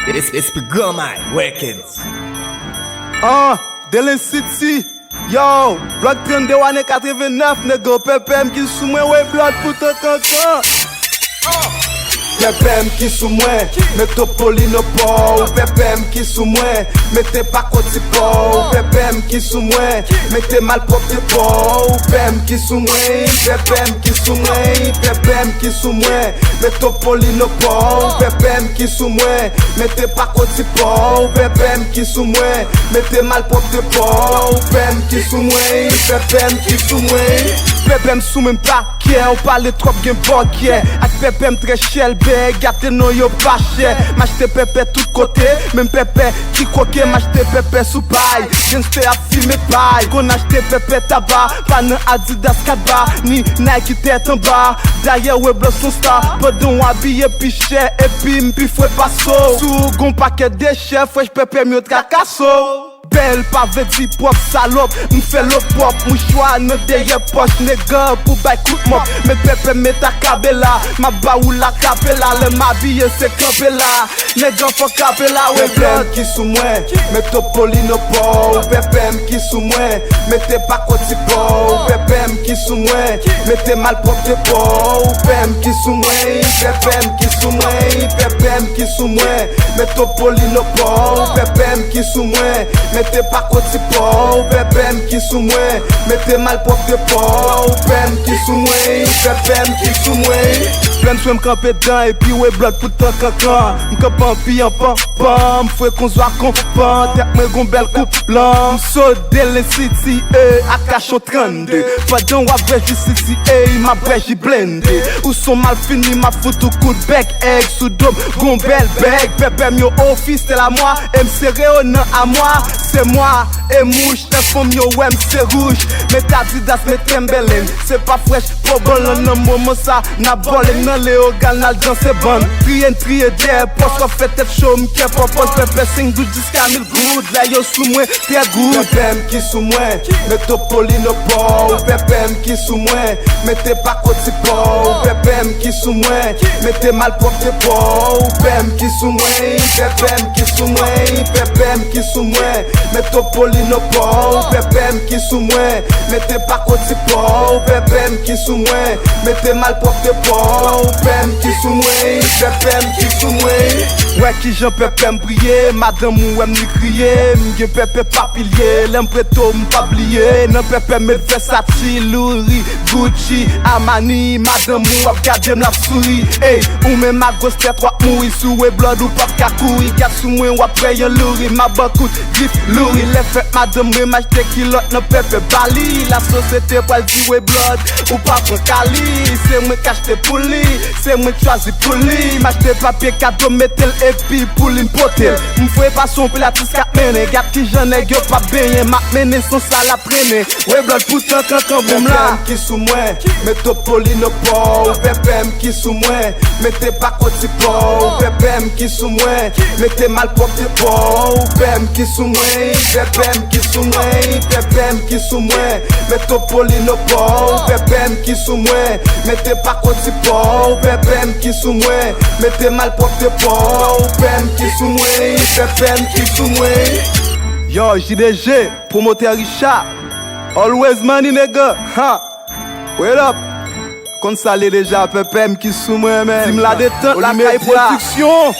It's Pigama Records. Delen City. Yo, Blood 32 ane 89, nego PPM ki sou mwen, we blood pou te kankan. PPM ki sou mwen, Metropoli no pou. PPM ki sou mwen, mette pa koti pou. PPM ki sou mwen, mette malprop te pou. PPM ki sou mwen, PPM ki sou mwen, PPM ki sou mwen, Metropoli no pou. PPM ki sou mwen, mette pa koti pou. PPM ki sou mwen, mette malprop te pou. PPM ki sou mwen, PPM ki sou mwen. PPM sou men pa kye, ou pale trop gen bokye. Ak PPM tre chel be, gate non yo pa chè. M'achete pepe tout kote, même pepe ki koke. M'achete pepe sou paille, genste a filme paille. Kon achete pepe tabac, pa nan Adidas kadba, ni Nike tête en bas. D'ailleurs we blow son star, podon habillé pi chè, et puis m'pi fwe paso. Sou gon paquet de chè, fresh pepe mieux trakasso. Belle pa veti pop salop, m'fè le pop, mouchoir nan deye poche, nègre pou bay kout mop. Me pepe met a kabela, ma ba ou la kapela, le m'habille se kapela, nègre fò kapela. PPM ki sou mwen, Metropoli no pou. PPM ki sou mwen, mette pa koti pou. PPM ki sou mwen, mette malprop te pou. PPM ki sou mwen, PPM ki sou mwen, PPM ki sou mwen, Metropoli no pou. PPM ki sou mwen, mette pa koti pou. PPM ki sou mwen, mette malprop te pou. PPM ki sou mwen, PPM ki sou mwen. Plein de m'kampe dan et puis ouais blood pour ton cancan. M'kampan pi en pan pan, m'foué qu'on soit compan. Tek mwen gon bel coupe blanc. M'saut Delen City, a cachon 32. Padon wap breji City, ma breji blende. Ou son mal fini, ma fout ou coup de bec. Egg sous dom, gon bel bec. PPM yo office, c'est la moi. M'serre au nan à moi. C'est moi, et mouche, les femmes yo ouais c'est rouge. Met Adidas, met Timberland. C'est pas fresh, pour bon nan moment ça. Na bolé nan Léo Ganal dans c'est bon. Trier der, poche qu'on fait tête chaud. M'ke propose, pepe 5 12 jusqu'à 1000 gouttes. Là yo sous moi, très good. PPM qui sous moi, Metropoli no pou. PPM qui sous moi, mettez pas koti pou. PPM qui sous moi, mettez malprop te pou. PPM qui sous moi, PPM qui sous moi, PPM qui sous moi, Metropoli no pou. PPM qui sous moi, mettez pas koti pou. PPM qui sous moi, mettez malprop te pou. PPM qui sous moi, PPM qui sous moi. Ouais qui j'en PPM briller, madame ou aime ni crier. M'gen pepe papilier, l'aime preto m'pablier. Non PPM met Versace, Louis, Gucci, Armani. Madame ou ap gade m'la souris. Hey, ou men ma grosse tête wap mouri. Sou we blood ou pap kakoui. Gat sou mwen wap paye louri. Ma bakout, grif louri. Les fêtes madame mwen m'achete kilot non pepe bali. La société pral di we blood ou pa pran kali. C'est mwen k'achete pou li, c'est mwen choisi pou li. M'achete papier cadeau metel et puis pou li m'potel. M'fouye pas son pou la tis kat mene. Gat ki j'en ai yo pa benye. Ma mene son sal a prene. We blood pou tan kankan boum la. PPM ki sou mwen, Metropoli no pou. PPM ki sou mwen, mette pa koti pou. PPM ki sou mwen, mette malprop te pou. PPM ki sou mwen, PPM ki sou mwen, PPM ki sou mwen, Metropoli no pou. PPM ki sou mwen, mette pa koti pou. PPM ki sou mwen, mette malprop te pou. PPM ki sou mwen, PPM ki sou mwen. Yo, JDG, promoteur Richard. Always money nigga, ha. Wait up. Kon salé déjà PPM qui sous moi, man. Sim la détente, la caille production.